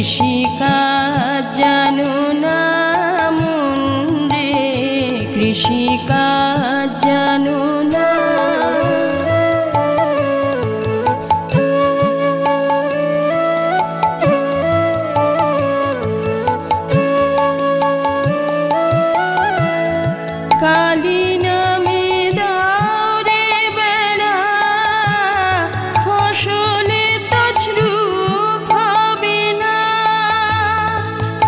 কৃষিকাজ জানো না মন রে, কৃষিকাজ জানো না। কালী নামে দাও রে বেড়া, ফসলে তছরূপ হবে না।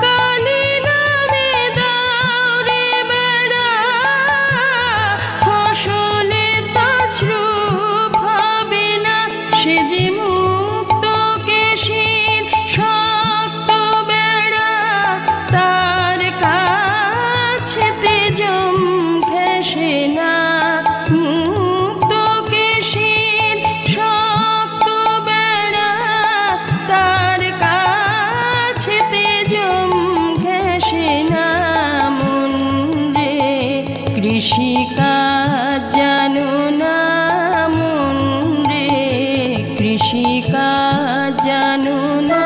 কালী নামে দাও রে বেড়া, ফসলে তছরূপ হবে না। সে যে মুক্ত কেশির শক্ত বেড়া, তার কাছেতে জম ঘেঁষে না। মুক্ত কেশির শক্ত বেড়া, তার কাছেতে জম ঘেঁষে না। মন রে কৃষিকাজ জানো না মন রে, কৃষিকাজ জানো না।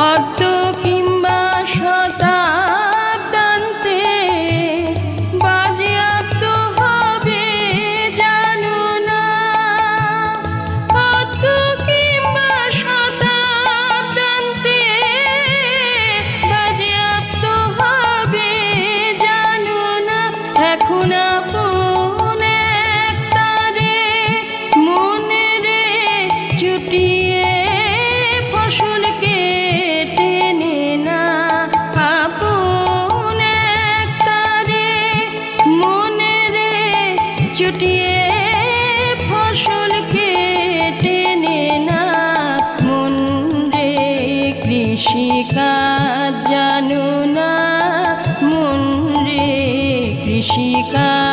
অর্ধ কিংবা শতাব্দান্তে বাজেয়াপ্ত হবে জানো না। অর্ধ কিংবা শতাব্দান্তে বাজেয়াপ্ত হবে জানো না। এখন আপন একতারে মনে রে চুটিয়ে ফসলকে টেনে না। আপন একতারে মনে রে চুটিয়ে ফসলকে টেনে না। মন রে কৃষিকাজ জানো না মন রে, কৃষিকাজ